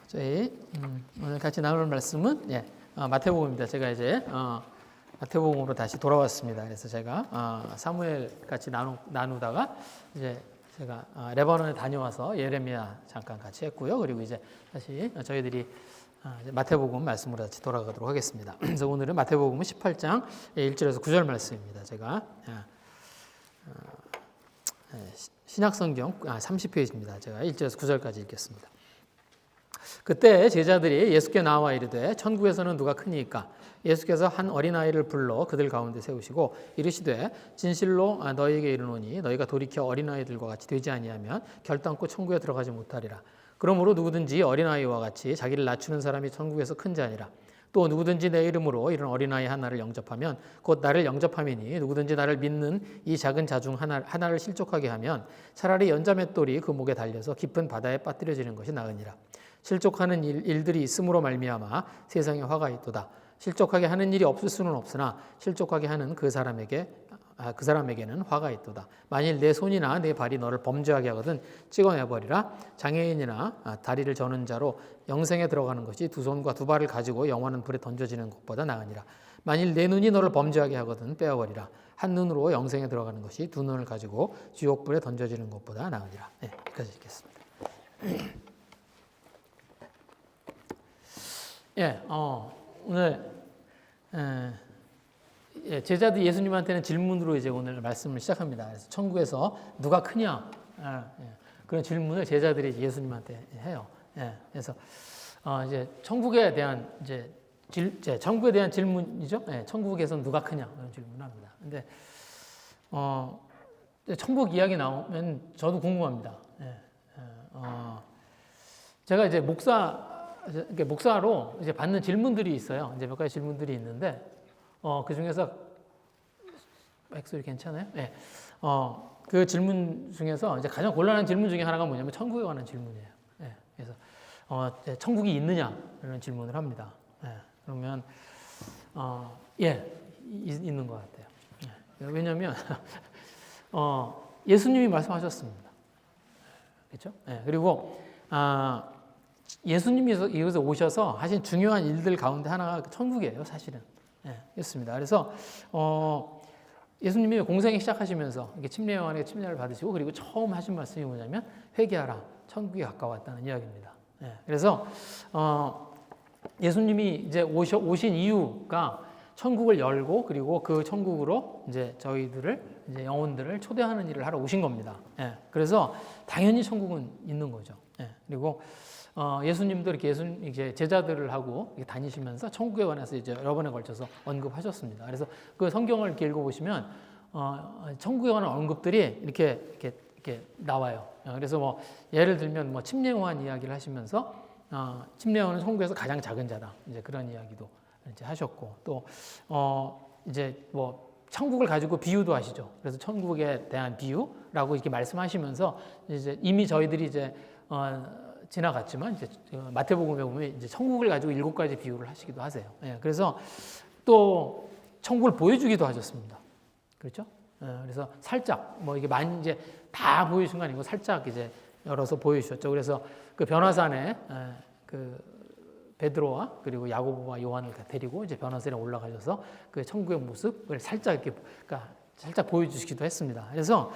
저희 오늘 같이 나눌 말씀은 마태복음입니다. 제가 이제 마태복음으로 다시 돌아왔습니다. 그래서 제가 사무엘 같이 나누다가 이제 제가 레바논에 다녀와서 예레미야 잠깐 같이 했고요. 그리고 이제 다시 저희들이 이제 마태복음 말씀으로 다시 돌아가도록 하겠습니다. 그래서 오늘은 마태복음 18장 1절에서 9절 말씀입니다. 제가 신약성경 30페이지입니다. 제가 1절에서 9절까지 읽겠습니다. 그때 제자들이 예수께 나와 이르되 천국에서는 누가 크니이까? 예수께서 한 어린아이를 불러 그들 가운데 세우시고 이르시되 진실로 너희에게 이르노니 너희가 돌이켜 어린아이들과 같이 되지 아니하면 결단코 천국에 들어가지 못하리라. 그러므로 누구든지 어린아이와 같이 자기를 낮추는 사람이 천국에서 큰 자니라. 또 누구든지 내 이름으로 이런 어린아이 하나를 영접하면 곧 나를 영접함이니 누구든지 나를 믿는 이 작은 자 중 하나를 실족하게 하면 차라리 연자맷돌이 그 목에 달려서 깊은 바다에 빠뜨려지는 것이 나으니라. 실족하는 일들이 있음으로 말미암아 세상에 화가 있도다. 실족하게 하는 일이 없을 수는 없으나 실족하게 하는 그 사람에게는 화가 있도다. 만일 내 손이나 내 발이 너를 범죄하게 하거든 찍어내버리라. 장애인이나 다리를 저는 자로 영생에 들어가는 것이 두 손과 두 발을 가지고 영원한 불에 던져지는 것보다 나으니라. 만일 내 눈이 너를 범죄하게 하거든 빼어버리라. 한 눈으로 영생에 들어가는 것이 두 눈을 가지고 지옥불에 던져지는 것보다 나으니라. 여기까지 읽겠습니다. 오늘 제자들 예수님한테는 질문으로 이제 오늘 말씀을 시작합니다. 그래서 천국에서 누가 크냐? 그런 질문을 제자들이 예수님한테 해요. 그래서 이제 천국에 대한 천국에 대한 질문이죠. 천국에서 누가 크냐? 그런 질문을 합니다. 근데 천국 이야기 나오면 저도 궁금합니다. 제가 이제 목사로 이제 받는 질문들이 있어요. 이제 몇 가지 질문들이 있는데, 그 중에서, 목소리 괜찮아요? 네. 그 질문 중에서 이제 가장 곤란한 질문 중에 하나가 뭐냐면 천국에 관한 질문이에요. 그래서, 천국이 있느냐? 이런 질문을 합니다. 그러면, 있는 것 같아요. 왜냐면, 예수님이 말씀하셨습니다. 그렇죠? 그리고, 예수님이 여기서 오셔서 하신 중요한 일들 가운데 하나가 천국이에요, 사실은. 였습니다. 그래서 예수님이 공생이 시작하시면서 침례 요한에게 침례를 받으시고 그리고 처음 하신 말씀이 뭐냐면 회개하라, 천국이 가까웠다는 이야기입니다. 그래서 예수님이 이제 오신 이유가 천국을 열고 그리고 그 천국으로 이제 저희들을 이제 영혼들을 초대하는 일을 하러 오신 겁니다. 그래서 당연히 천국은 있는 거죠. 그리고 예수님도 이렇게 이제 제자들을 하고 다니시면서 천국에 관해서 이제 여러 번에 걸쳐서 언급하셨습니다. 그래서 그 성경을 이렇게 읽어보시면 천국에 관한 언급들이 이렇게 나와요. 그래서 뭐 예를 들면 뭐 침례 요한 이야기를 하시면서 침례 요한은 천국에서 가장 작은 자다. 이제 그런 이야기도 이제 하셨고 또 이제 뭐 천국을 가지고 비유도 하시죠. 그래서 천국에 대한 비유라고 이렇게 말씀하시면서 이제 이미 저희들이 이제 지나갔지만 이제 마태복음에 보면 이제 천국을 가지고 7가지 비유를 하시기도 하세요. 그래서 또 천국을 보여주기도 하셨습니다. 그렇죠? 그래서 살짝 뭐 이게 많이 이제 다 보여주신 거 아니고 살짝 이제 열어서 보여주셨죠. 그래서 그 변화산에 그 베드로와 그리고 야고보와 요한을 다 데리고 이제 변화산에 올라가셔서 그 천국의 모습을 살짝 이렇게 그러니까 살짝 보여주시기도 했습니다. 그래서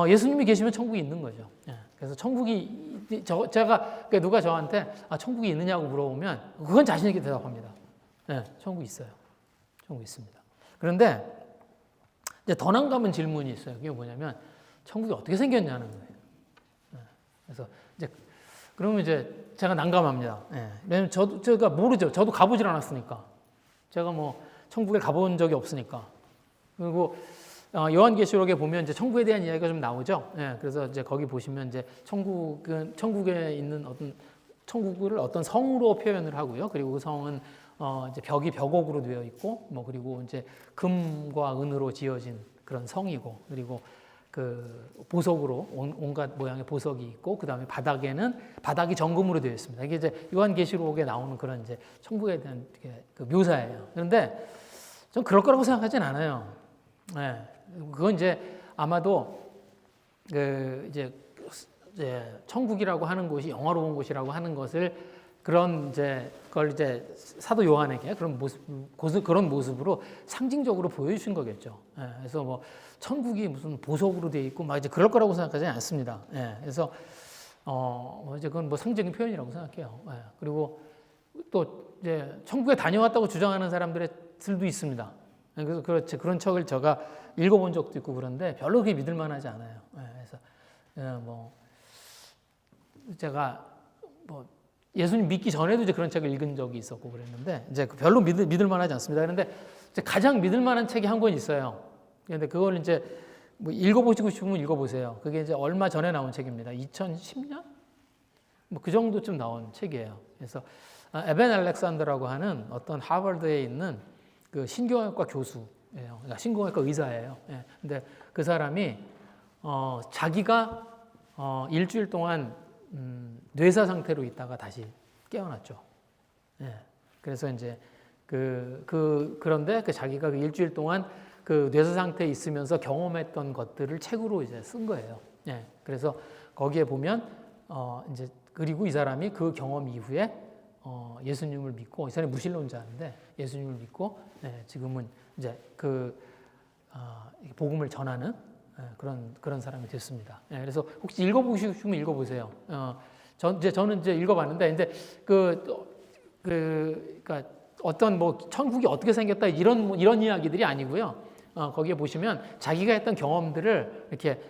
예수님이 계시면 천국이 있는 거죠. 그래서 천국이 제가 누가 저한테 천국이 있느냐고 물어보면 그건 자신 있게 대답합니다. 천국이 있어요. 천국이 있습니다. 그런데 이제 더 난감한 질문이 있어요. 그게 뭐냐면 천국이 어떻게 생겼냐는 거예요. 그래서 이제 그러면 이제 제가 난감합니다. 왜냐면 제가 모르죠. 저도 가보질 않았으니까. 제가 뭐 천국에 가본 적이 없으니까. 그리고 요한계시록에 보면 이제 천국에 대한 이야기가 좀 나오죠. 그래서 이제 거기 보시면 이제 천국에 있는 천국을 어떤 성으로 표현을 하고요. 그리고 그 성은 이제 벽이 벽옥으로 되어 있고, 뭐 그리고 이제 금과 은으로 지어진 그런 성이고, 그리고 그 보석으로 온갖 모양의 보석이 있고, 그 다음에 바닥이 정금으로 되어 있습니다. 이게 이제 요한계시록에 나오는 그런 이제 천국에 대한 그 묘사예요. 그런데 전 그럴 거라고 생각하진 않아요. 그건 이제 아마도 이제 이제 천국이라고 하는 곳이 영화로운 곳이라고 하는 것을 그런 이제 그걸 이제 사도 요한에게 그런 모습으로 상징적으로 보여주신 거겠죠. 예, 그래서 뭐 천국이 무슨 보석으로 되어 있고 막 이제 그럴 거라고 생각하지 않습니다. 예, 그래서 이제 그건 뭐 상징적인 표현이라고 생각해요. 예, 그리고 또 이제 천국에 다녀왔다고 주장하는 사람들도 있습니다. 예, 그래서 그렇지 그런 책을 제가 읽어본 적도 있고 그런데 별로 그게 믿을만하지 않아요. 예, 그래서 뭐 제가 뭐 예수님 믿기 전에도 이제 그런 책을 읽은 적이 있었고 그랬는데 이제 별로 믿을 만하지 않습니다. 그런데 이제 가장 믿을 만한 책이 한 권 있어요. 그런데 그걸 이제 뭐 읽어보시고 싶으면 읽어보세요. 그게 이제 얼마 전에 나온 책입니다. 2010년? 뭐 그 정도쯤 나온 책이에요. 그래서 에벤 알렉산더라고 하는 어떤 하버드에 있는 그 신경외과 교수예요. 그러니까 신경외과 의사예요. 예. 근데 그 사람이 자기가 일주일 동안 뇌사 상태로 있다가 다시 깨어났죠. 예. 그래서 이제 그런데 자기가 그 일주일 동안 그 뇌사 상태에 있으면서 경험했던 것들을 책으로 이제 쓴 거예요. 예. 그래서 거기에 보면 이제 그리고 이 사람이 그 경험 이후에 예수님을 믿고 이 사람이 무신론자인데 예수님을 믿고 예, 지금은 이제 복음을 전하는 그런 사람이 됐습니다. 예, 그래서 혹시 읽어보시고 싶으면 읽어보세요. 저는 이제 읽어봤는데, 그러니까 어떤 뭐 천국이 어떻게 생겼다 이런 이야기들이 아니고요. 거기에 보시면 자기가 했던 경험들을 이렇게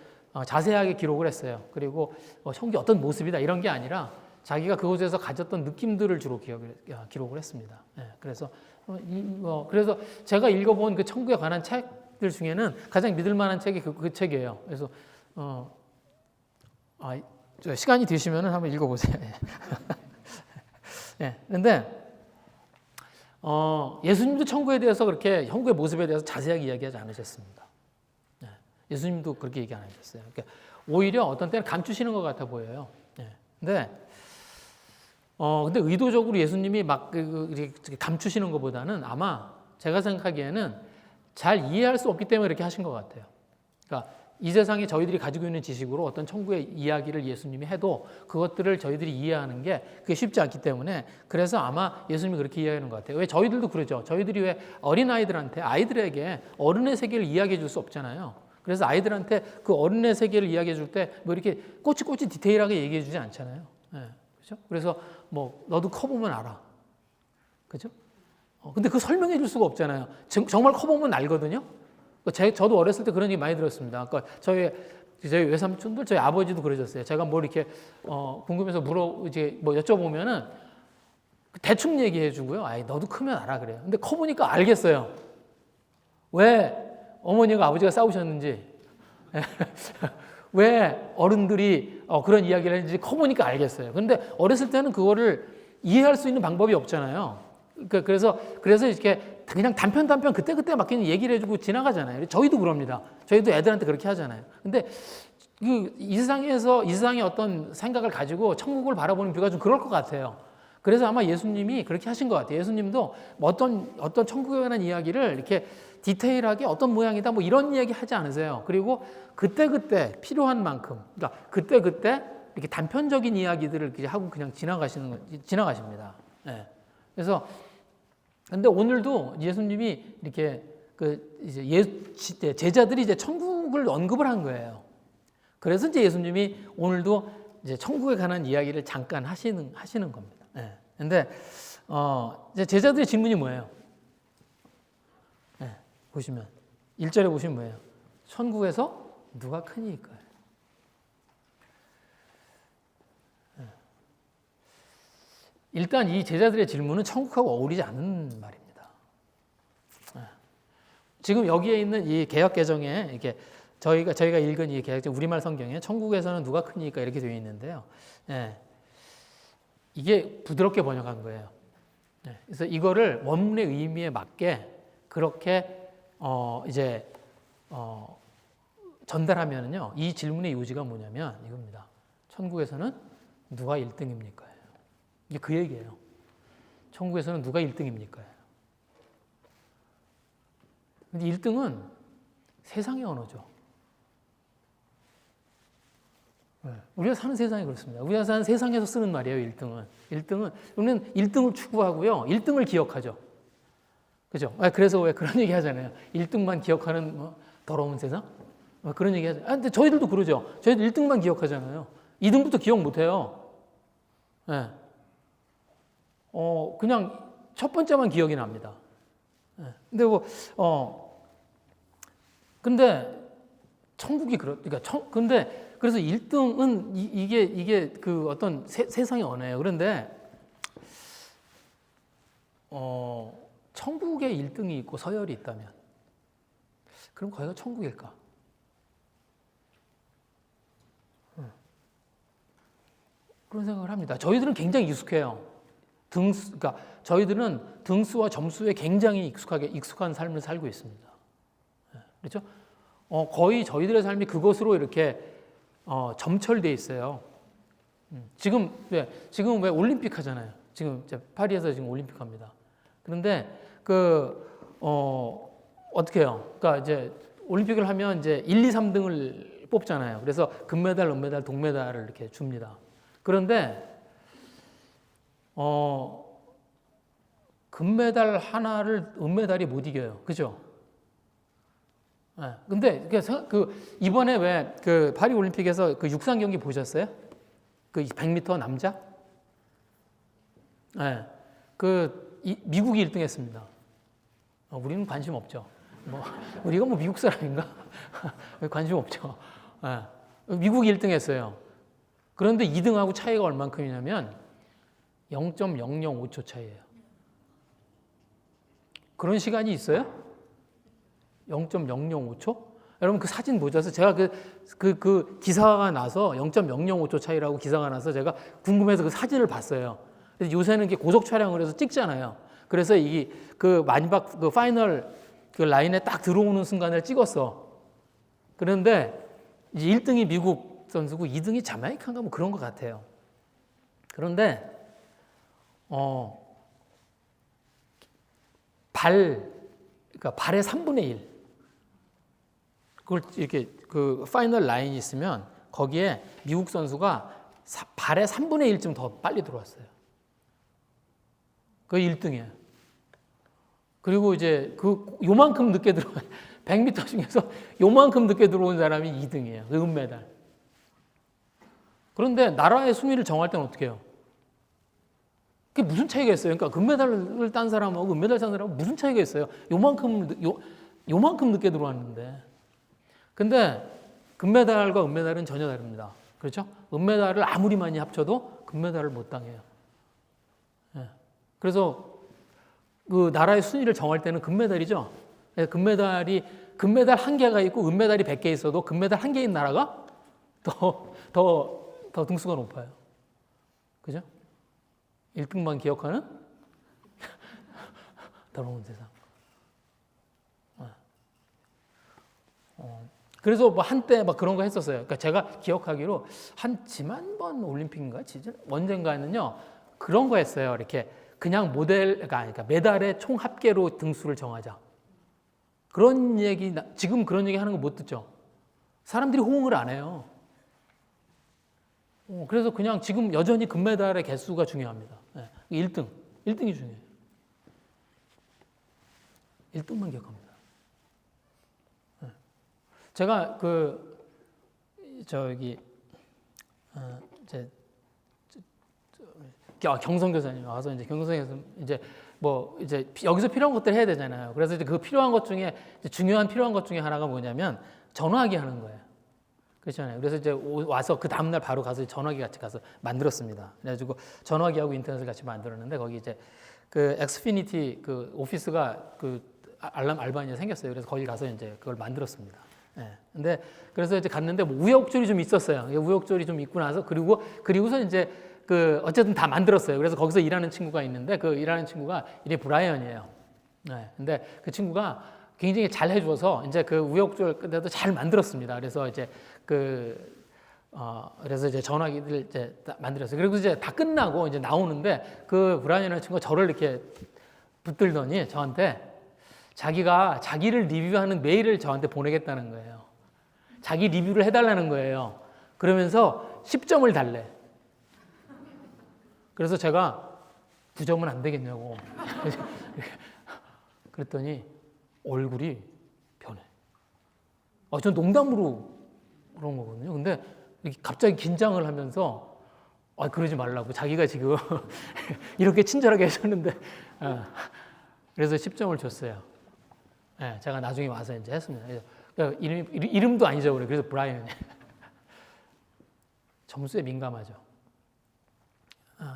자세하게 기록을 했어요. 그리고 천국이 어떤 모습이다 이런 게 아니라 자기가 그곳에서 가졌던 느낌들을 주로 기록을 했습니다. 예, 그래서 제가 읽어본 그 천국에 관한 책들 중에는 가장 믿을 만한 책이 그 책이에요. 그래서 시간이 되시면 한번 읽어보세요. 예, 그런데 예수님도 천국에 대해서 그렇게 천국의 모습에 대해서 자세하게 이야기하지 않으셨습니다. 예, 예수님도 그렇게 얘기 안 하셨어요. 그러니까 오히려 어떤 때는 감추시는 것 같아 보여요. 예, 근데 의도적으로 예수님이 막 이렇게 감추시는 것보다는 아마 제가 생각하기에는 잘 이해할 수 없기 때문에 이렇게 하신 것 같아요. 그러니까 이 세상에 저희들이 가지고 있는 지식으로 어떤 천국의 이야기를 예수님이 해도 그것들을 저희들이 이해하는 게 그게 쉽지 않기 때문에 그래서 아마 예수님이 그렇게 이야기하는 것 같아요. 왜 저희들도 그러죠. 저희들이 왜 아이들에게 어른의 세계를 이야기해 줄 수 없잖아요. 그래서 아이들한테 그 어른의 세계를 이야기해 줄 때 뭐 이렇게 꼬치꼬치 디테일하게 얘기해 주지 않잖아요. 네, 그렇죠? 그래서 뭐 너도 커보면 알아. 그죠? 근데 그 설명해 줄 수가 없잖아요. 정말 커보면 알거든요. 저도 어렸을 때 그런 얘기 많이 들었습니다. 그러니까 저희 외삼촌들, 저희 아버지도 그러셨어요. 제가 뭘 이렇게 궁금해서 이제 뭐 여쭤보면은 대충 얘기해 주고요. 아이 너도 크면 알아 그래요. 근데 커보니까 알겠어요. 왜 어머니가 아버지가 싸우셨는지, 왜 어른들이 그런 이야기를 했는지 커보니까 알겠어요. 근데 어렸을 때는 그거를 이해할 수 있는 방법이 없잖아요. 그래서 이렇게 그냥 단편 그때 맡기는 얘기를 해주고 지나가잖아요. 저희도 그럽니다. 저희도 애들한테 그렇게 하잖아요. 근데 이 세상의 어떤 생각을 가지고 천국을 바라보는 뷰가 좀 그럴 것 같아요. 그래서 아마 예수님이 그렇게 하신 것 같아요. 예수님도 어떤 천국에 관한 이야기를 이렇게 디테일하게 어떤 모양이다 뭐 이런 이야기 하지 않으세요. 그리고 그때 필요한 만큼, 그러니까 그때 이렇게 단편적인 이야기들을 이렇게 하고 그냥 지나가십니다. 네. 그래서 근데 오늘도 예수님이 이렇게 이제 제자들이 이제 천국을 언급을 한 거예요. 그래서 이제 예수님이 오늘도 이제 천국에 관한 이야기를 잠깐 하시는 겁니다. 예. 근데 이제 제자들의 질문이 뭐예요? 예. 보시면 1절에 보시면 뭐예요? 천국에서 누가 크니까요. 일단 이 제자들의 질문은 천국하고 어울리지 않는 말입니다. 지금 여기에 있는 이 개역개정에 이렇게 저희가 읽은 이 개역개정 우리말 성경에 천국에서는 누가 크니까 이렇게 되어 있는데요. 이게 부드럽게 번역한 거예요. 그래서 이거를 원문의 의미에 맞게 그렇게 전달하면은요. 이 질문의 요지가 뭐냐면 이겁니다. 천국에서는 누가 1등입니까? 이게 그 얘기예요. 천국에서는 누가 1등입니까? 근데 1등은 세상의 언어죠. 우리가 사는 세상이 그렇습니다. 우리가 사는 세상에서 쓰는 말이에요, 1등은. 1등은, 우리는 1등을 추구하고요, 1등을 기억하죠. 그죠? 그래서 왜 그런 얘기 하잖아요. 1등만 기억하는 뭐 더러운 세상? 그런 얘기 하죠. 근데 저희들도 그러죠. 저희도 1등만 기억하잖아요. 2등부터 기억 못 해요. 네. 그냥 첫 번째만 기억이 납니다. 네. 근데 천국이 그러니까 근데 그래서 1등은 이게 그 어떤 세상의 언어예요. 그런데 천국에 1등이 있고 서열이 있다면 그럼 거기가 천국일까? 그런 생각을 합니다. 저희들은 굉장히 익숙해요. 그러니까 저희들은 등수와 점수에 굉장히 익숙한 삶을 살고 있습니다. 그렇죠? 거의 저희들의 삶이 그것으로 이렇게 점철돼 있어요. 지금 왜 올림픽 하잖아요. 지금 파리에서 지금 올림픽 합니다. 그런데 어떻게 해요? 그러니까 이제 올림픽을 하면 이제 1, 2, 3등을 뽑잖아요. 그래서 금메달, 은메달, 동메달을 이렇게 줍니다. 그런데 금메달 하나를 은메달이 못 이겨요. 그죠? 네. 근데 이번에 왜 그 파리 올림픽에서 그 육상 경기 보셨어요? 그 100m 남자? 네. 미국이 1등 했습니다. 우리는 관심 없죠. 우리가 미국 사람인가? 관심 없죠. 네. 미국이 1등 했어요. 그런데 2등하고 차이가 얼만큼이냐면 0.005초 차이예요. 그런 시간이 있어요? 0.005초? 여러분 그 사진 보셔서 제가 그 기사가 나서 0.005초 차이라고 기사가 나서 제가 궁금해서 그 사진을 봤어요. 요새는 이게 고속 촬영을 해서 찍잖아요. 그래서 그 마지막 그 파이널 그 라인에 딱 들어오는 순간을 찍었어. 그런데 이제 1등이 미국 선수고 2등이 자메이카인가 뭐 그런 것 같아요. 그런데 그러니까 발의 3분의 1 그걸 이렇게 그 파이널 라인이 있으면 거기에 미국 선수가 발의 3분의 1쯤 더 빨리 들어왔어요. 그게 1등이에요. 그리고 이제 요만큼 늦게 100m 중에서 요만큼 늦게 들어온 사람이 2등이에요. 그 은메달. 그런데 나라의 순위를 정할 때는 어떻게 해요? 그게 무슨 차이가 있어요? 그러니까 금메달을 딴 사람하고 은메달 딴 사람하고 무슨 차이가 있어요? 요만큼 늦게 들어왔는데. 근데 금메달과 은메달은 전혀 다릅니다. 그렇죠? 은메달을 아무리 많이 합쳐도 금메달을 못 당해요. 네. 그래서 그 나라의 순위를 정할 때는 금메달이죠. 네, 금메달 1개가 있고 은메달이 100개 있어도 금메달 1개인 나라가 더 등수가 높아요. 그죠? 1등만 기억하는 더러운 세상. 그래서 한때 그런 거 했었어요. 그러니까 제가 기억하기로 지난번 올림픽인가 언젠가는요 그런 거 했어요. 이렇게 그냥 그러니까 메달의 총 합계로 등수를 정하자. 그런 얘기 지금 그런 얘기 하는 거 못 듣죠. 사람들이 호응을 안 해요. 그래서 그냥 지금 여전히 금메달의 개수가 중요합니다. 1등이 중요해요. 1등만 기억합니다. 제가 경성 교사님 와서 이제 경성에서 이제 여기서 필요한 것들 해야 되잖아요. 그래서 이제 그 필요한 것 중에 중요한 필요한 것 중에 하나가 뭐냐면 전화기 하는 거예요. 그렇잖아요. 그래서 이제 와서 그 다음날 바로 가서 전화기 같이 가서 만들었습니다. 그래가지고 전화기하고 인터넷을 같이 만들었는데 거기 이제 그 엑스피니티 그 오피스가 그 알바니아에 생겼어요. 그래서 거기 가서 이제 그걸 만들었습니다. 예. 근데 그래서 이제 갔는데 우여곡절이 좀 있었어요. 우여곡절이 좀 있고 나서 그리고서 이제 어쨌든 다 만들었어요. 그래서 거기서 일하는 친구가 있는데 그 일하는 친구가 이름이 브라이언이에요. 네. 근데 그 친구가 굉장히 잘 해줘서 이제 그 우여곡절 끝에도 잘 만들었습니다. 그래서 이제 그래서 이제 전화기를 이제 만들었어요. 그리고 이제 다 끝나고 이제 나오는데 그 브라이언이라는 친구가 저를 이렇게 붙들더니 저한테 자기가 자기를 리뷰하는 메일을 저한테 보내겠다는 거예요. 자기 리뷰를 해달라는 거예요. 그러면서 10점을 달래. 그래서 제가 9점은 안 되겠냐고. 그랬더니 얼굴이 변해. 전 농담으로 그런 거거든요. 근데 갑자기 긴장을 하면서 그러지 말라고. 자기가 지금 이렇게 친절하게 해줬는데. 그래서 10점을 줬어요. 제가 나중에 와서 이제 했습니다. 그러니까 이름도 안 잊어버려요. 그래서 브라이언. 점수에 민감하죠.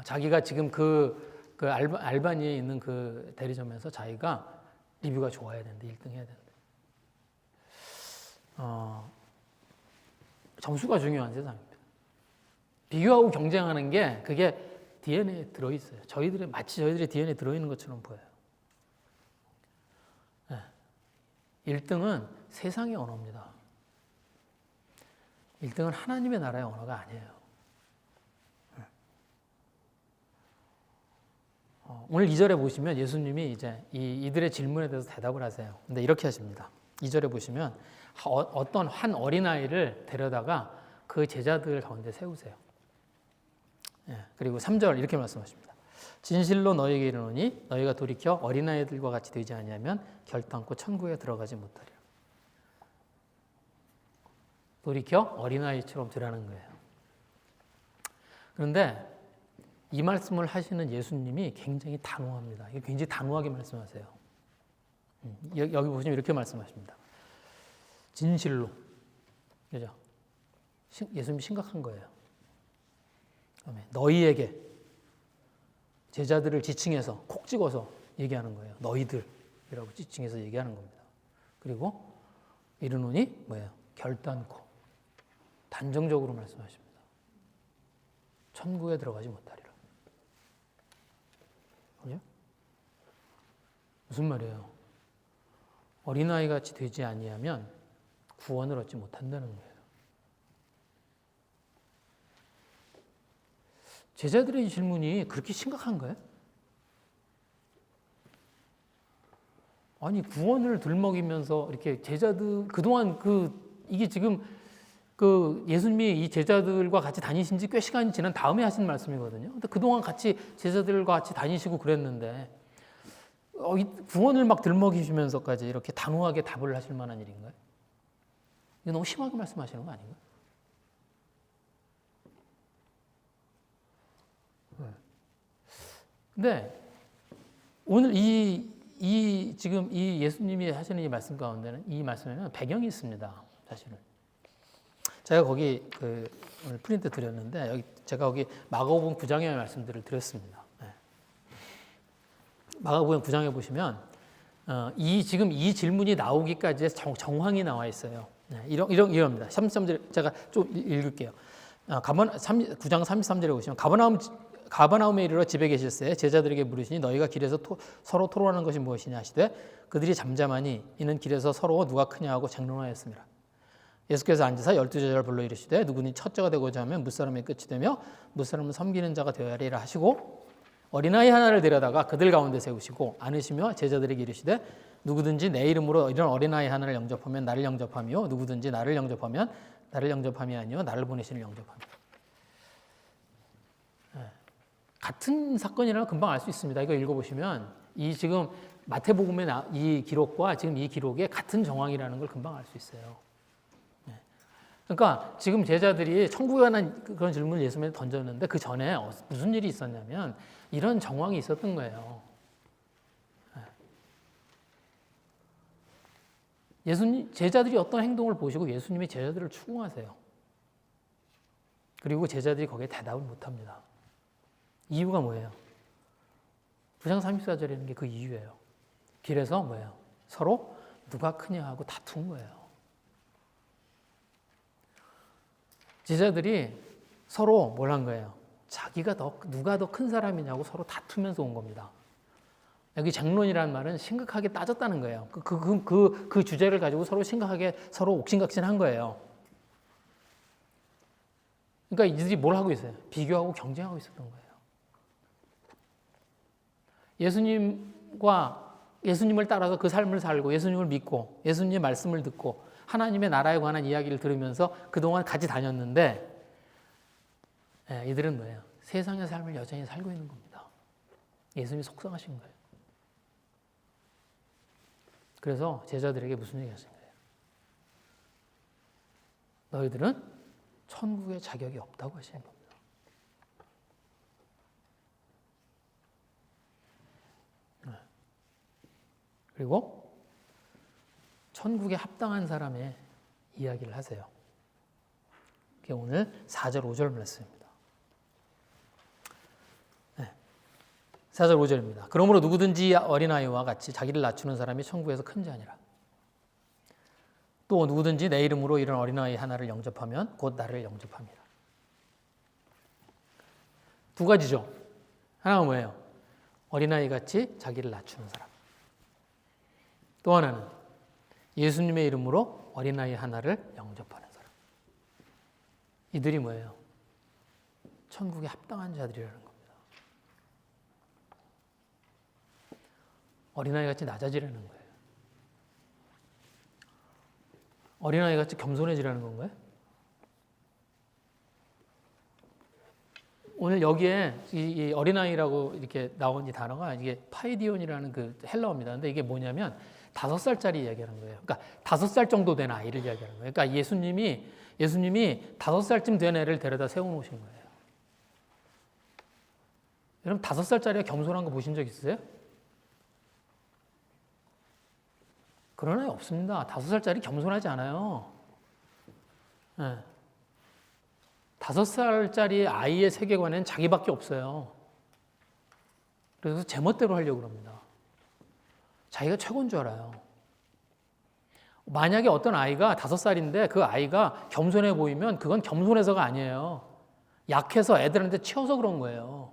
자기가 지금 그 알바니에 있는 그 대리점에서 자기가 리뷰가 좋아야 되는데 1등 해야 되는데 점수가 중요한 세상입니다. 비교하고 경쟁하는 게 그게 DNA에 들어있어요. 마치 저희들의 DNA에 들어있는 것처럼 보여요. 1등은 세상의 언어입니다. 1등은 하나님의 나라의 언어가 아니에요. 오늘 2절에 보시면 예수님이 이제 이들의 질문에 대해서 대답을 하세요. 근데 이렇게 하십니다. 2절에 보시면 어떤 한 어린아이를 데려다가 그 제자들 가운데 세우세요. 그리고 3절 이렇게 말씀하십니다. 진실로 너희에게 이르노니 너희가 돌이켜 어린아이들과 같이 되지 아니하면 결단코 천국에 들어가지 못하리라. 돌이켜 어린아이처럼 되라는 거예요. 그런데 이 말씀을 하시는 예수님이 굉장히 단호합니다. 굉장히 단호하게 말씀하세요. 여기 보시면 이렇게 말씀하십니다. 진실로. 그죠? 예수님이 심각한 거예요. 너희에게 제자들을 지칭해서 콕 찍어서 얘기하는 거예요. 너희들이라고 지칭해서 얘기하는 겁니다. 그리고 이르노니 뭐예요? 결단코 단정적으로 말씀하십니다. 천국에 들어가지 못하리라. 그죠? 무슨 말이에요? 어린아이 같이 되지 아니하면 구원을 얻지 못한다는 거예요. 제자들의 질문이 그렇게 심각한가요? 아니 구원을 들먹이면서 이렇게 제자들 그동안 이게 지금 예수님이 이 제자들과 같이 다니신 지 꽤 시간이 지난 다음에 하신 말씀이거든요. 근데 그동안 같이 제자들과 같이 다니시고 그랬는데 구원을 막 들먹이시면서까지 이렇게 단호하게 답을 하실 만한 일인가요? 이거 너무 심하게 말씀하시는 거 아닌가요? 근데 오늘 지금 이 예수님이 하시는 이 말씀 가운데는 이 말씀에는 배경이 있습니다. 사실은. 제가 거기 오늘 프린트 드렸는데 여기 제가 거기 마가복음 9장의 말씀들을 드렸습니다. 마가복음 9장에 보시면 지금 이 질문이 나오기까지의 정황이 나와 있어요. 이럽니다. 33절 제가 좀 읽을게요. 9장 33절에 보시면 가버나움에 이르러 집에 계실새 제자들에게 물으시니 너희가 길에서 서로 토론하는 것이 무엇이냐 하시되 그들이 잠잠하니 이는 길에서 서로 누가 크냐 하고 장론하였습니다. 예수께서 앉으사 12제자를 불러 이르시되 누구니 첫째가 되고자 하면 무사람의 끝이 되며 무사람을 섬기는 자가 되어야 하리라 하시고 어린아이 하나를 데려다가 그들 가운데 세우시고 안으시며 제자들에게 이르시되 누구든지 내 이름으로 이런 어린아이 하나를 영접하면 나를 영접하며 누구든지 나를 영접하면 나를 영접함이 아니요 나를 보내시는 영접함이라. 같은 사건이라면 금방 알 수 있습니다. 이거 읽어보시면 이 지금 마태복음의 이 기록과 지금 이 기록의 같은 정황이라는 걸 금방 알 수 있어요. 그러니까 지금 제자들이 천국에 관한 그런 질문을 예수님한테 던졌는데 그 전에 무슨 일이 있었냐면 이런 정황이 있었던 거예요. 제자들이 어떤 행동을 보시고 예수님이 제자들을 추궁하세요. 그리고 제자들이 거기에 대답을 못합니다. 이유가 뭐예요? 9장 34절에 게 그 이유예요. 길에서 뭐예요? 서로 누가 크냐 하고 다툰 거예요. 제자들이 서로 뭘 한 거예요? 누가 더 큰 사람이냐고 서로 다투면서 온 겁니다. 여기 장론이라는 말은 심각하게 따졌다는 거예요. 그 주제를 가지고 서로 심각하게 서로 옥신각신한 거예요. 그러니까 이들이 뭘 하고 있어요? 비교하고 경쟁하고 있었던 거예요. 예수님을 따라서 그 삶을 살고 예수님을 믿고 예수님의 말씀을 듣고 하나님의 나라에 관한 이야기를 들으면서 그동안 같이 다녔는데 예, 이들은 뭐예요? 세상의 삶을 여전히 살고 있는 겁니다. 예수님이 속상하신 거예요. 그래서 제자들에게 무슨 얘기 하신 거예요? 너희들은 천국에 자격이 없다고 하시는 겁니다. 그리고 천국에 합당한 사람의 이야기를 하세요. 그게 오늘 4절 5절 말씀입니다. 4절 5절입니다. 그러므로 누구든지 어린아이와 같이 자기를 낮추는 사람이 천국에서 큰 자니라. 또 누구든지 내 이름으로 이런 어린아이 하나를 영접하면 곧 나를 영접합니다. 두 가지죠. 하나가 뭐예요? 어린아이 같이 자기를 낮추는 사람. 또 하나는 예수님의 이름으로 어린아이 하나를 영접하는 사람. 이들이 뭐예요? 천국에 합당한 자들이라는 겁니다. 어린아이 같이 낮아지라는 거예요. 어린아이 같이 겸손해지라는 건가요? 오늘 여기에 이 어린아이라고 이렇게 나온 이 단어가 이게 파이디온이라는 그 헬라어입니다. 근데 이게 뭐냐면 5살짜리 이야기하는 거예요. 그러니까 5살 정도 된 아이를 이야기하는 거예요. 그러니까 예수님이 5살쯤 된 애를 데려다 세워놓으신 거예요. 여러분 5살짜리가 겸손한 거 보신 적 있으세요? 그런 애 없습니다. 5살짜리 겸손하지 않아요. 네. 5살짜리 아이의 세계관에는 자기밖에 없어요. 그래서 제멋대로 하려고 합니다. 자기가 최고인 줄 알아요. 만약에 어떤 아이가 5살인데 그 아이가 겸손해 보이면 그건 겸손해서가 아니에요. 약해서 애들한테 치여서 그런 거예요.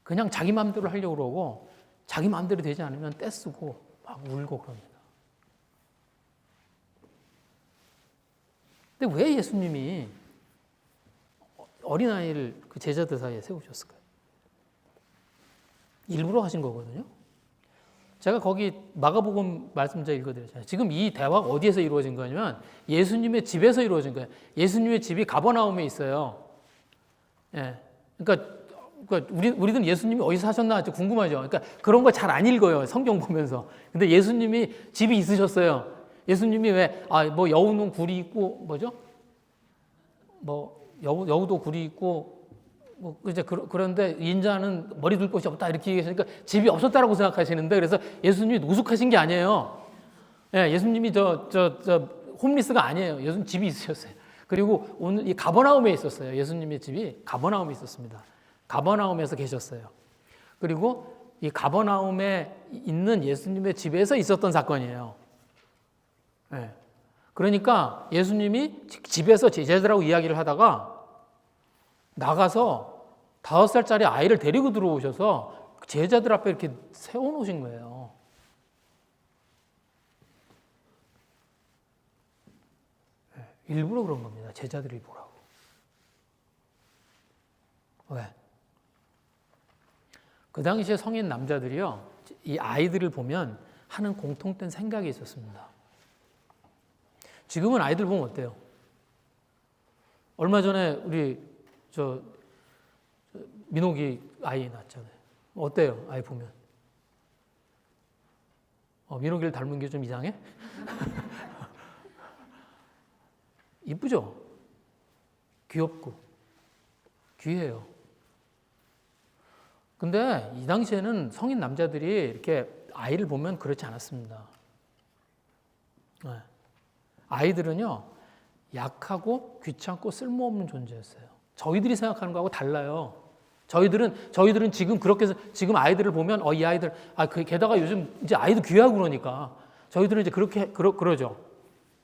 그냥 자기 마음대로 하려고 그러고 자기 마음대로 되지 않으면 떼쓰고 막 울고 그럽니다. 근데 왜 예수님이 어린아이를 그 제자들 사이에 세우셨을까요? 일부러 하신 거거든요. 제가 거기 마가복음 말씀 제가 읽어드렸잖아요. 지금 이 대화가 어디에서 이루어진 거냐면 예수님의 집에서 이루어진 거예요. 예수님의 집이 가버나움에 있어요. 예. 그러니까 우리는 예수님이 어디서 사셨나 궁금하죠. 그러니까 그런 거 잘 안 읽어요. 성경 보면서. 근데 예수님이 집이 있으셨어요. 예수님이 뭐 여우는 굴이 있고 뭐죠? 뭐 여우도 굴이 있고 뭐 이제 그런데 인자는 머리 둘 곳이 없다 이렇게 얘기하시니까 집이 없었다라고 생각하시는데 그래서 예수님이 노숙하신 게 아니에요. 예, 예수님이 홈리스가 아니에요. 예수님 집이 있으셨어요. 그리고 오늘 이 가버나움에 있었어요. 예수님의 집이 가버나움에 있었습니다. 가버나움에서 계셨어요. 그리고 이 가버나움에 있는 예수님의 집에서 있었던 사건이에요. 네. 그러니까 예수님이 집에서 제자들하고 이야기를 하다가 나가서 5살짜리 아이를 데리고 들어오셔서 제자들 앞에 이렇게 세워놓으신 거예요. 네. 일부러 그런 겁니다. 제자들이 보라고. 왜? 그 당시에 성인 남자들이요, 이 아이들을 보면 하는 공통된 생각이 있었습니다. 지금은 아이들 보면 어때요? 얼마 전에 우리 민옥이 아이 낳았잖아요. 어때요? 아이 보면? 민옥이를 닮은 게 좀 이상해? 이쁘죠? 귀엽고 귀해요. 근데 이 당시에는 성인 남자들이 이렇게 아이를 보면 그렇지 않았습니다. 네. 아이들은요, 약하고 귀찮고 쓸모없는 존재였어요. 저희들이 생각하는 거하고 달라요. 저희들은 지금 그렇게 해서 지금 아이들을 보면 이 아이들 게다가 요즘 이제 아이도 귀하고 그러니까 저희들은 이제 그렇게 그러죠.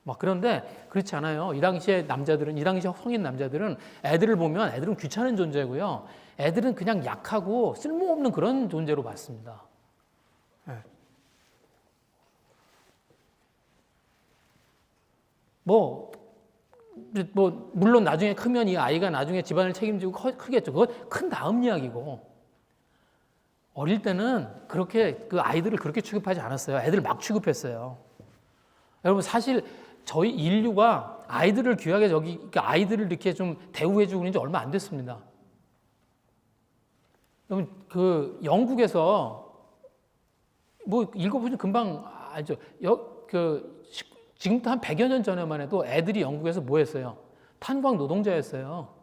막 그런데 그렇지 않아요. 이 당시에 성인 남자들은 애들을 보면 애들은 귀찮은 존재고요. 애들은 그냥 약하고 쓸모없는 그런 존재로 봤습니다. 네. 물론 나중에 크면 이 아이가 나중에 집안을 책임지고 크겠죠. 그건 큰 다음 이야기고. 어릴 때는 그렇게 그 아이들을 그렇게 취급하지 않았어요. 애들 막 취급했어요. 여러분 사실 저희 인류가 아이들을 귀하게 그러니까 아이들을 이렇게 좀 대우해주고 그런 지 얼마 안 됐습니다. 여러분, 그 영국에서 뭐 읽어보시면 금방 알죠. 지금부터 한 100여 년 전에만 해도 애들이 영국에서 뭐 했어요? 탄광 노동자였어요.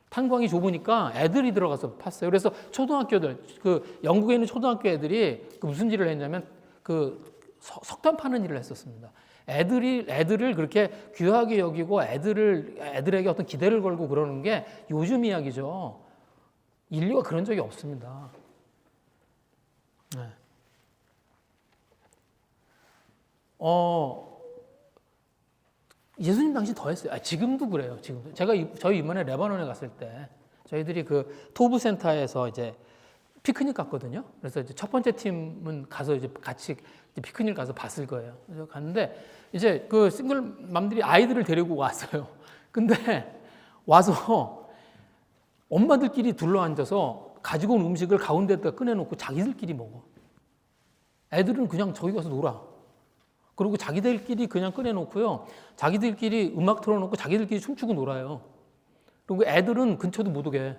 탄광이 좁으니까 애들이 들어가서 팠어요. 그래서 초등학교들, 그 영국에 있는 초등학교 애들이 그 무슨 일을 했냐면 그 석탄 파는 일을 했었습니다. 애들을 그렇게 귀하게 여기고 애들에게 어떤 기대를 걸고 그러는 게 요즘 이야기죠. 인류가 그런 적이 없습니다. 네. 예수님 당시 더 했어요. 지금도 그래요. 지금도. 저희 이번에 레바논에 갔을 때 저희들이 그 토브 센터에서 이제 피크닉 갔거든요. 그래서 이제 첫 번째 팀은 가서 이제 같이 피크닉 가서 봤을 거예요. 그래서 갔는데 이제 그 싱글맘들이 아이들을 데리고 왔어요. 근데 와서 엄마들끼리 둘러 앉아서 가지고 온 음식을 가운데다 꺼내놓고 자기들끼리 먹어. 애들은 그냥 저기 가서 놀아. 그리고 자기들끼리 그냥 꺼내놓고요. 자기들끼리 음악 틀어놓고 자기들끼리 춤추고 놀아요. 그리고 애들은 근처도 못 오게.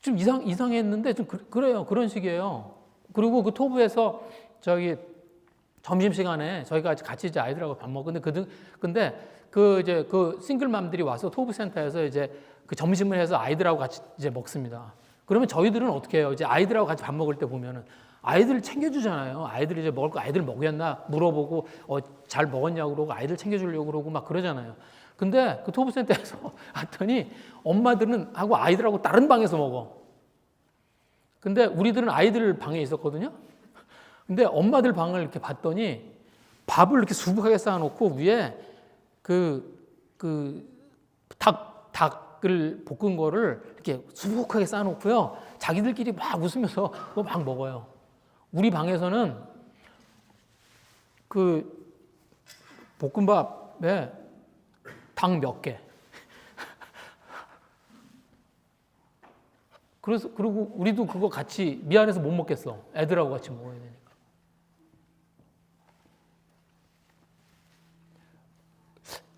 좀 이상했는데 좀 그래요. 그런 식이에요. 그리고 그 토브에서 저기 점심시간에 저희가 같이 이제 아이들하고 밥 먹었는데 근데 그 싱글맘들이 와서 토브 센터에서 이제 그 점심을 해서 아이들하고 같이 이제 먹습니다. 그러면 저희들은 어떻게 해요? 이제 아이들하고 같이 밥 먹을 때 보면은 아이들을 챙겨주잖아요. 아이들이 이제 먹을 거 아이들 먹였나 물어보고 잘 먹었냐고 그러고 아이들 챙겨주려고 그러고 막 그러잖아요. 근데 그 토브 센터에서 왔더니 엄마들은 하고 아이들하고 다른 방에서 먹어. 근데 우리들은 아이들 방에 있었거든요. 근데 엄마들 방을 이렇게 봤더니 밥을 이렇게 수북하게 쌓아놓고 위에 닭을 볶은 거를 이렇게 수북하게 쌓아놓고요. 자기들끼리 막 웃으면서 그거 막 먹어요. 우리 방에서는 그 볶음밥에 닭 몇 개. 그리고 우리도 그거 같이 미안해서 못 먹겠어. 애들하고 같이 먹어야 되니까.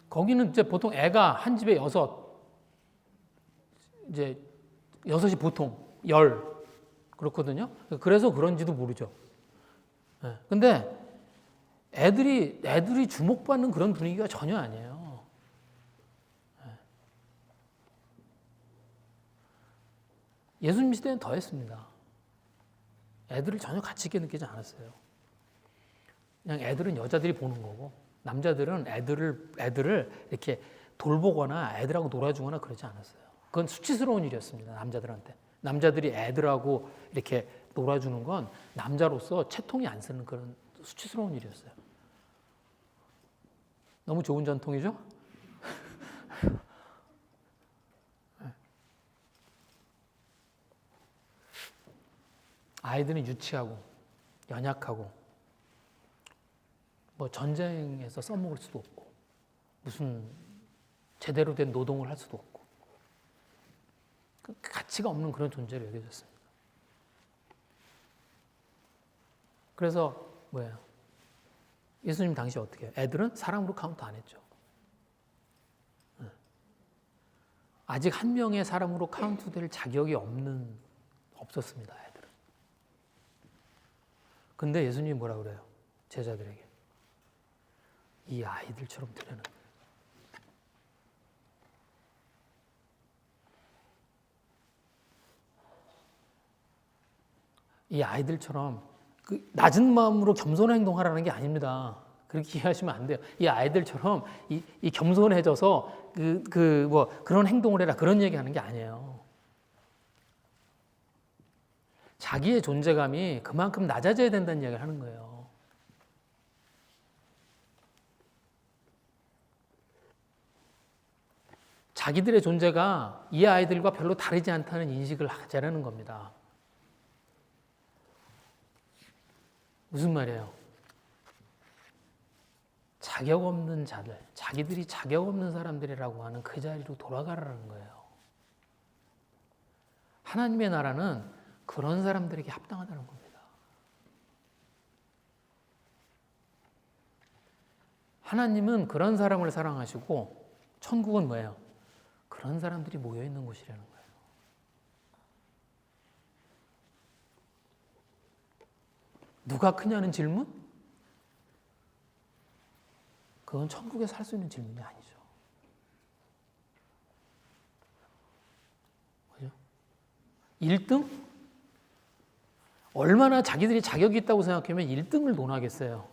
거기는 이제 보통 애가 한 집에 6, 이제 6이 보통 10 그렇거든요. 그래서 그런지도 모르죠. 근데 애들이 주목받는 그런 분위기가 전혀 아니에요. 예수님 시대는 더 했습니다. 애들을 전혀 가치 있게 느끼지 않았어요. 그냥 애들은 여자들이 보는 거고 남자들은 애들을 이렇게 돌보거나 애들하고 놀아주거나 그러지 않았어요. 그건 수치스러운 일이었습니다. 남자들한테. 남자들이 애들하고 이렇게 놀아주는 건 남자로서 채통이 안 쓰는 그런 수치스러운 일이었어요. 너무 좋은 전통이죠? 아이들은 유치하고 연약하고 뭐 전쟁에서 써먹을 수도 없고 무슨 제대로 된 노동을 할 수도 없고 가치가 없는 그런 존재로 여겨졌습니다. 그래서 뭐예요? 예수님 당시 어떻게 해요? 애들은 사람으로 카운트 안 했죠. 아직 한 명의 사람으로 카운트될 자격이 없었습니다. 애들은. 근데 예수님이 뭐라 그래요? 제자들에게. 이 아이들처럼 되려는 거예요. 이 아이들처럼 그 낮은 마음으로 겸손한 행동하라는 게 아닙니다. 그렇게 이해하시면 안 돼요. 이 아이들처럼 이 겸손해져서 그런 행동을 해라 그런 얘기하는 게 아니에요. 자기의 존재감이 그만큼 낮아져야 된다는 이야기를 하는 거예요. 자기들의 존재가 이 아이들과 별로 다르지 않다는 인식을 하자라는 겁니다. 무슨 말이에요? 자격 없는 자들, 자기들이 자격 없는 사람들이라고 하는 그 자리로 돌아가라는 거예요. 하나님의 나라는 그런 사람들에게 합당하다는 겁니다. 하나님은 그런 사람을 사랑하시고 천국은 뭐예요? 그런 사람들이 모여 있는 곳이라는 거예요. 누가 크냐는 질문? 그건 천국에서 할 수 있는 질문이 아니죠. 그죠? 1등? 얼마나 자기들이 자격이 있다고 생각하면 1등을 논하겠어요.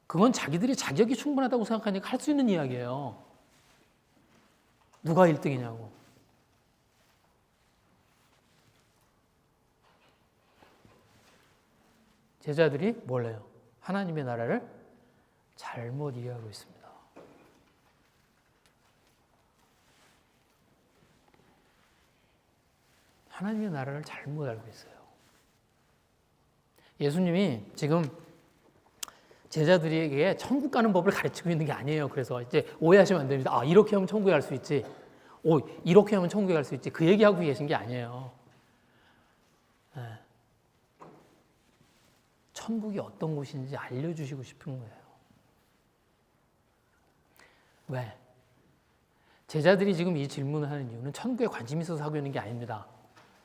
그건 자기들이 자격이 충분하다고 생각하니까 할 수 있는 이야기예요. 누가 1등이냐고. 제자들이 뭘 해요? 하나님의 나라를 잘못 이해하고 있습니다. 하나님의 나라를 잘못 알고 있어요. 예수님이 지금 제자들에게 천국 가는 법을 가르치고 있는 게 아니에요. 그래서 이제 오해하시면 안 됩니다. 아, 이렇게 하면 천국에 갈 수 있지. 오, 이렇게 하면 천국에 갈 수 있지. 그 얘기하고 계신 게 아니에요. 네. 천국이 어떤 곳인지 알려주시고 싶은 거예요. 왜? 제자들이 지금 이 질문을 하는 이유는 천국에 관심이 있어서 하고 있는 게 아닙니다.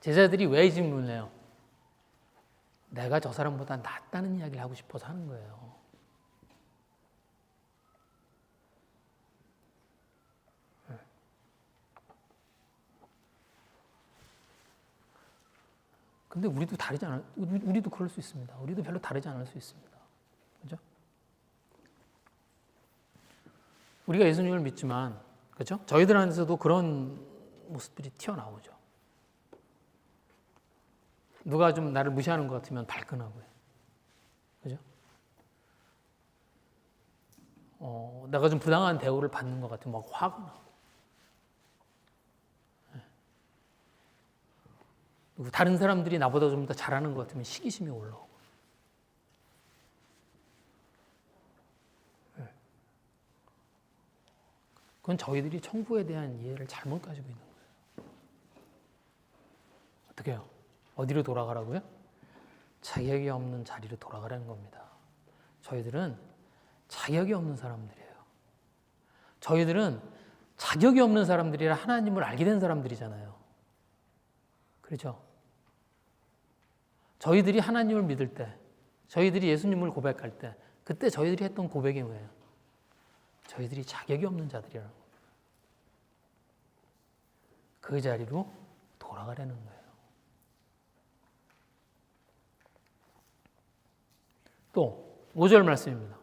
제자들이 왜 이 질문을 해요? 내가 저 사람보다 낫다는 이야기를 하고 싶어서 하는 거예요. 근데 우리도 다르지 않아, 우리도 그럴 수 있습니다. 우리도 별로 다르지 않을 수 있습니다. 그죠? 우리가 예수님을 믿지만, 그죠? 저희들 안에서도 그런 모습들이 튀어나오죠. 누가 좀 나를 무시하는 것 같으면 발끈하고요. 그죠? 내가 좀 부당한 대우를 받는 것 같으면 막 화가 나고. 그리고 다른 사람들이 나보다 좀 더 잘하는 것 같으면 시기심이 올라오고. 그건 저희들이 천국에 대한 이해를 잘못 가지고 있는 거예요. 어떻게 해요? 어디로 돌아가라고요? 자격이 없는 자리로 돌아가라는 겁니다. 저희들은 자격이 없는 사람들이에요. 저희들은 자격이 없는 사람들이라 하나님을 알게 된 사람들이잖아요. 그렇죠? 저희들이 하나님을 믿을 때, 저희들이 예수님을 고백할 때, 그때 저희들이 했던 고백이 뭐예요? 저희들이 자격이 없는 자들이라는 겁니다. 그 자리로 돌아가려는 거예요. 또 5절 말씀입니다.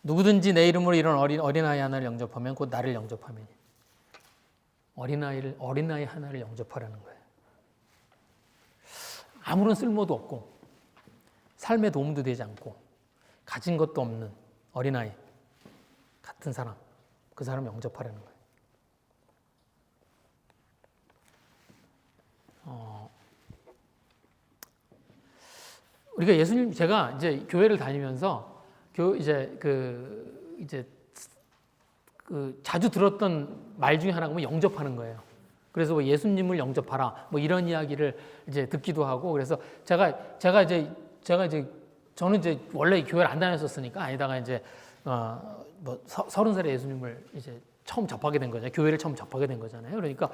누구든지 내 이름으로 이런 어린아이 하나를 영접하면 곧 나를 영접하매니. 어린아이 하나를 영접하라는 거예요. 아무런 쓸모도 없고 삶에 도움도 되지 않고 가진 것도 없는 어린아이 같은 사람, 그 사람 영접하라는 거예요. 우리가 예수님, 제가 이제 교회를 다니면서 자주 들었던 말 중에 하나가 뭐 영접하는 거예요. 그래서 뭐 예수님을 영접하라 뭐 이런 이야기를 이제 듣기도 하고, 그래서 저는 이제 원래 교회를 안 다녔었으니까 아니다가 이제 뭐 30살에 예수님을 이제 처음 접하게 된 거잖아요. 교회를 처음 접하게 된 거잖아요. 그러니까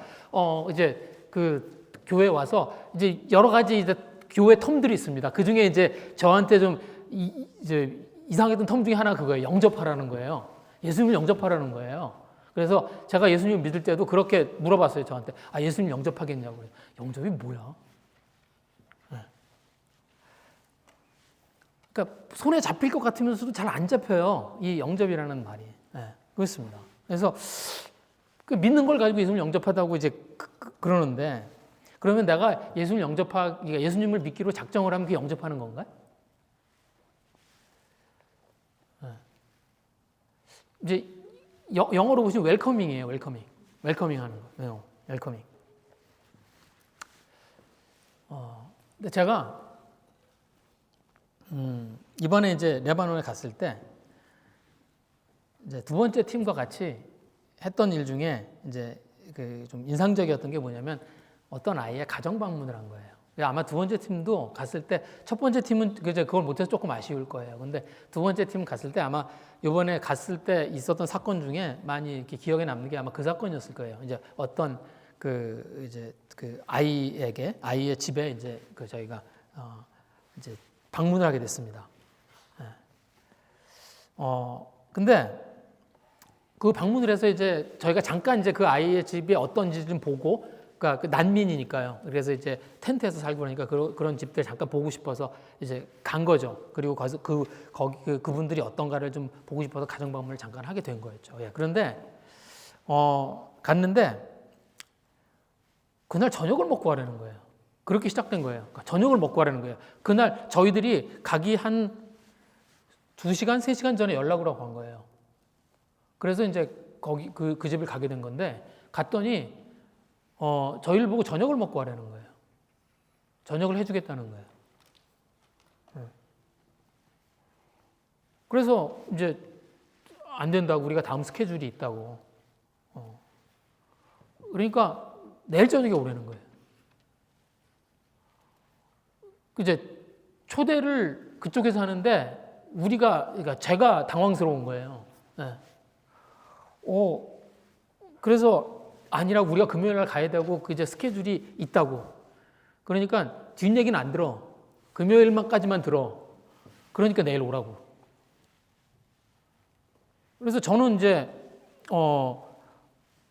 이제 그 교회 와서 이제 여러 가지 이제 교회 텀들이 있습니다. 그 중에 이제 저한테 좀 이제 이상했던 텀 중에 하나 그거예요. 영접하라는 거예요. 예수님을 영접하라는 거예요. 그래서 제가 예수님을 믿을 때도 그렇게 물어봤어요. 저한테. 아, 예수님 영접하겠냐고. 영접이 뭐야? 네. 그러니까 손에 잡힐 것 같으면서도 잘 안 잡혀요. 이 영접이라는 말이. 네, 그렇습니다. 그래서 그 믿는 걸 가지고 예수님을 영접하다고 이제 그러는데, 그러면 내가 예수님을 믿기로 작정을 하면 그 영접하는 건가요? 네. 이제 영어로 보시면 웰커밍이에요. 웰커밍 하는 거. 웰커밍. 근데 제가 이번에 이제 레바논에 갔을 때 이제 두 번째 팀과 같이 했던 일 중에 이제 그 좀 인상적이었던 게 뭐냐면 어떤 아이의 가정 방문을 한 거예요. 아마 두 번째 팀도 갔을 때 첫 번째 팀은 그걸 못해서 조금 아쉬울 거예요. 근데 두 번째 팀 갔을 때 아마 이번에 갔을 때 있었던 사건 중에 많이 이렇게 기억에 남는 게 아마 그 사건이었을 거예요. 이제 어떤 그 아이의 집에 이제 저희가 이제 방문을 하게 됐습니다. 근데 그 방문을 해서 이제 저희가 잠깐 이제 그 아이의 집이 어떤지 좀 보고, 그러니까 그 난민이니까요. 그래서 이제 텐트에서 살고 그러니까 그런 집들 잠깐 보고 싶어서 이제 간 거죠. 그리고 거기서 그분들이 어떤가를 좀 보고 싶어서 가정 방문을 잠깐 하게 된 거였죠. 예. 그런데 갔는데 그날 저녁을 먹고 가라는 거예요. 그렇게 시작된 거예요. 그러니까 저녁을 먹고 가라는 거예요. 그날 저희들이 가기 한 2시간, 3시간 전에 연락을 하고 간 거예요. 그래서 이제 거기 그 집을 가게 된 건데, 갔더니 저희를 보고 저녁을 먹고 가라는 거예요. 저녁을 해주겠다는 거예요. 그래서 이제 안 된다고, 우리가 다음 스케줄이 있다고. 그러니까 내일 저녁에 오라는 거예요. 이제 초대를 그쪽에서 하는데 그러니까 제가 당황스러운 거예요. 네. 그래서 아니라고, 우리가 금요일 날 가야 되고 이제 스케줄이 있다고. 그러니까 뒷얘기는 안 들어. 금요일만까지만 들어. 그러니까 내일 오라고. 그래서 저는 이제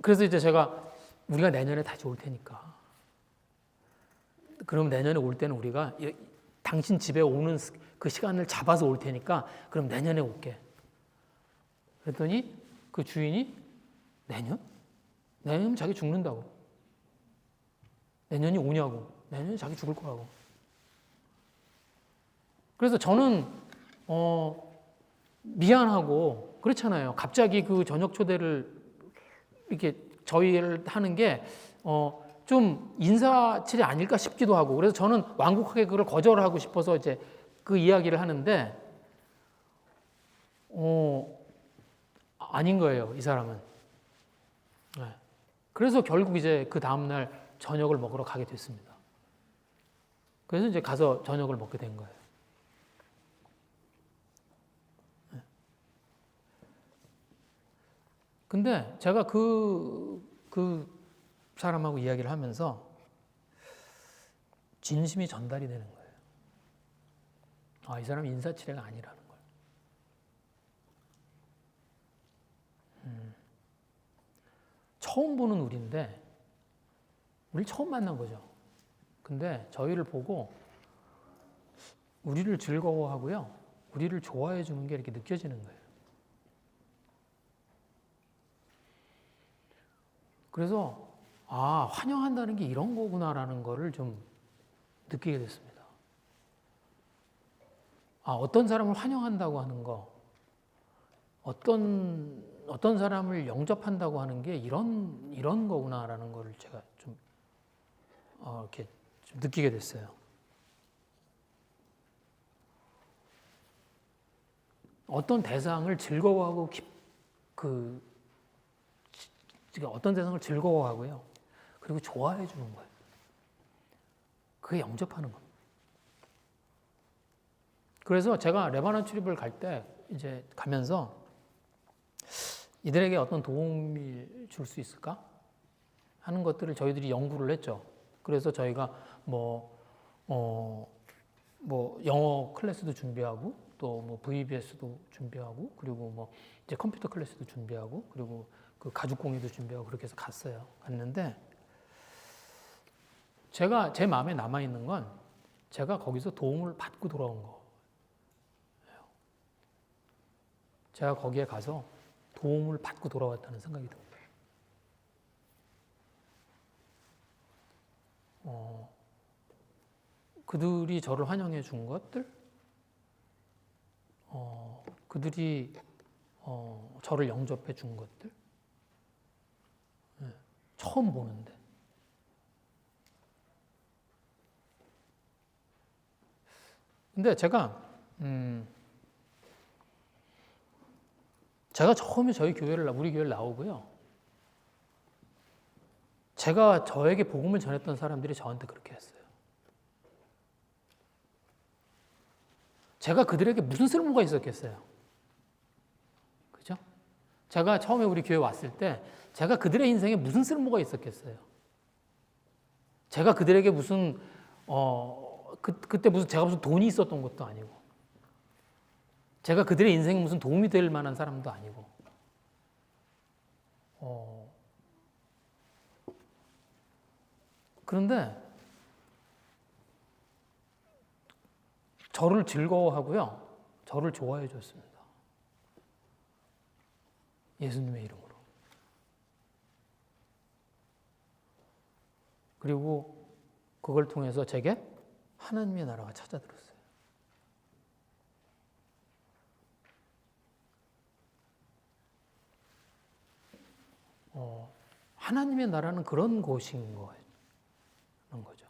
그래서 이제 우리가 내년에 다시 올 테니까. 그럼 내년에 올 때는 우리가 당신 집에 오는 그 시간을 잡아서 올 테니까 그럼 내년에 올게. 그랬더니 그 주인이 내년? 내년이면 자기 죽는다고. 내년이 오냐고. 내년에 자기 죽을 거라고. 그래서 저는 미안하고 그렇잖아요. 갑자기 그 저녁 초대를 이렇게 저희를 하는 게 좀 인사치레 아닐까 싶기도 하고, 그래서 저는 완곡하게 그걸 거절하고 싶어서 이제 그 이야기를 하는데 아닌 거예요, 이 사람은. 네. 그래서 결국 이제 그 다음날 저녁을 먹으러 가게 됐습니다. 그래서 이제 가서 저녁을 먹게 된 거예요. 네. 근데 제가 그 사람하고 이야기를 하면서 진심이 전달이 되는 거예요. 이 사람이 인사치레가 아니라는 걸. 처음 보는 우리인데, 우리 처음 만난 거죠. 근데 저희를 보고 우리를 즐거워하고요, 우리를 좋아해 주는 게 이렇게 느껴지는 거예요. 그래서 환영한다는 게 이런 거구나라는 거를 좀 느끼게 됐습니다. 어떤 사람을 환영한다고 하는 거, 어떤 사람을 영접한다고 하는 게 이런 거구나라는 거를 제가 좀 이렇게 좀 느끼게 됐어요. 어떤 대상을 즐거워하고 어떤 대상을 즐거워하고요, 그리고 좋아해 주는 거예요. 그게 영접하는 겁니다. 그래서 제가 레바논 출입을 갈 때 이제 가면서 이들에게 어떤 도움을 줄 수 있을까 하는 것들을 저희들이 연구를 했죠. 그래서 저희가 영어 클래스도 준비하고, 또 VBS도 준비하고, 그리고 이제 컴퓨터 클래스도 준비하고, 그리고 그 가죽 공예도 준비하고, 그렇게 해서 갔는데 제 마음에 남아 있는 건 제가 거기서 도움을 받고 돌아온 거예요. 제가 거기에 가서 도움을 받고 돌아왔다는 생각이 듭니다. 그들이 저를 환영해 준 것들, 그들이 저를 영접해 준 것들, 처음 보는데. 근데 제가 처음에 우리 교회를 나오고요, 제가 저에게 복음을 전했던 사람들이 저한테 그렇게 했어요. 제가 그들에게 무슨 쓸모가 있었겠어요? 그죠? 제가 처음에 우리 교회 왔을 때 제가 그들의 인생에 무슨 쓸모가 있었겠어요? 제가 그들에게 무슨 그때 무슨 제가 무슨 돈이 있었던 것도 아니고 제가 그들의 인생에 무슨 도움이 될 만한 사람도 아니고 그런데 저를 즐거워하고요. 저를 좋아해 줬습니다. 예수님의 이름으로. 그리고 그걸 통해서 제게 하나님의 나라가 찾아들었어요. 하나님의 나라는 그런 곳인 거예요. 그런 거죠.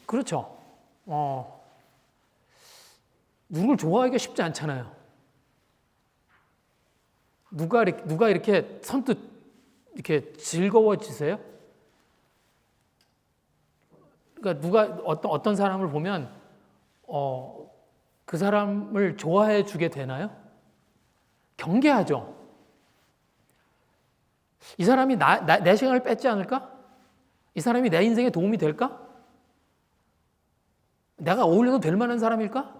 그렇죠. 누굴 좋아하기가 쉽지 않잖아요. 누가 이렇게 선뜻 이렇게 즐거워지세요? 그러니까 누가 어떤 사람을 보면 그 사람을 좋아해 주게 되나요? 경계하죠. 이 사람이 내 시간을 뺏지 않을까? 이 사람이 내 인생에 도움이 될까? 내가 어울려도 될 만한 사람일까?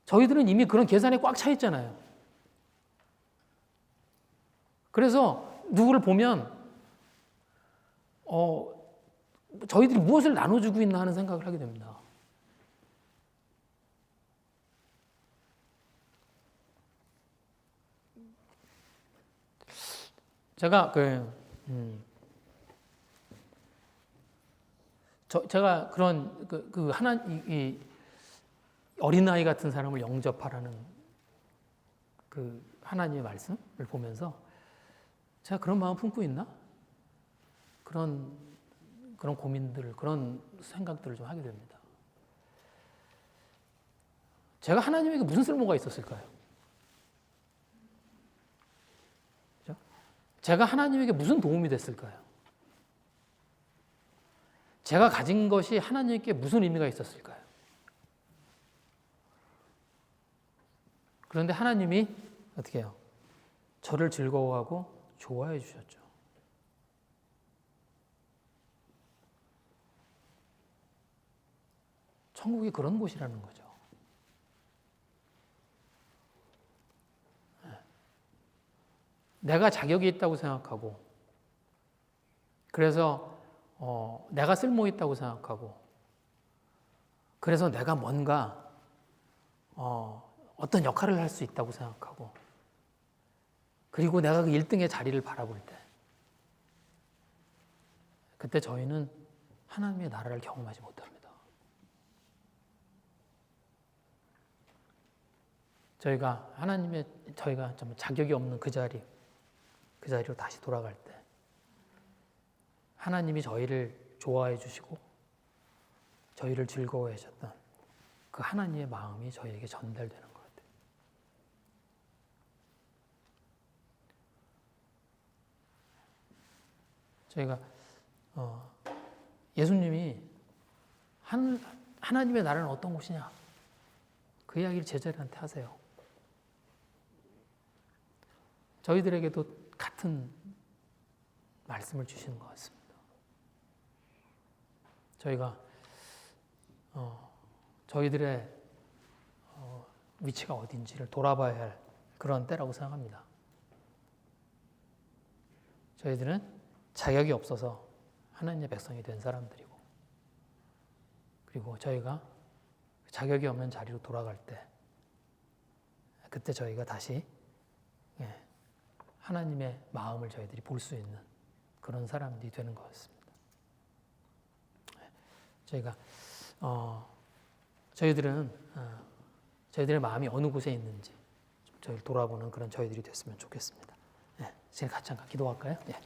저희들은 이미 그런 계산에 꽉 차 있잖아요. 그래서 누구를 보면 저희들이 무엇을 나눠주고 있나 하는 생각을 하게 됩니다. 제가 제가 그런 이 어린아이 같은 사람을 영접하라는 그 하나님의 말씀을 보면서 제가 그런 마음 품고 있나? 그런 고민들을, 그런 생각들을 좀 하게 됩니다. 제가 하나님에게 무슨 쓸모가 있었을까요? 그렇죠? 제가 하나님에게 무슨 도움이 됐을까요? 제가 가진 것이 하나님께 무슨 의미가 있었을까요? 그런데 하나님이 어떻게 해요? 저를 즐거워하고 좋아해 주셨죠. 천국이 그런 곳이라는 거죠. 내가 자격이 있다고 생각하고, 그래서 내가 쓸모 있다고 생각하고, 그래서 내가 뭔가 어떤 역할을 할 수 있다고 생각하고, 그리고 내가 그 1등의 자리를 바라볼 때, 그때 저희는 하나님의 나라를 경험하지 못합니다. 저희가 좀 자격이 없는 그 자리로 다시 돌아갈 때, 하나님이 저희를 좋아해 주시고, 저희를 즐거워해 주셨던 그 하나님의 마음이 저희에게 전달되는 것 같아요. 저희가 예수님이 하나님의 나라는 어떤 곳이냐, 그 이야기를 제자들한테 하세요. 저희들에게도 같은 말씀을 주시는 것 같습니다. 저희가 저희들의 위치가 어딘지를 돌아봐야 할 그런 때라고 생각합니다. 저희들은 자격이 없어서 하나님의 백성이 된 사람들이고, 그리고 저희가 자격이 없는 자리로 돌아갈 때, 그때 저희가 다시 하나님의 마음을 저희들이 볼 수 있는 그런 사람들이 되는 것 같습니다. 저희가 저희들의 마음이 어느 곳에 있는지 저희를 돌아보는 그런 저희들이 됐으면 좋겠습니다. 지금 같이 잠깐 기도할까요? 네.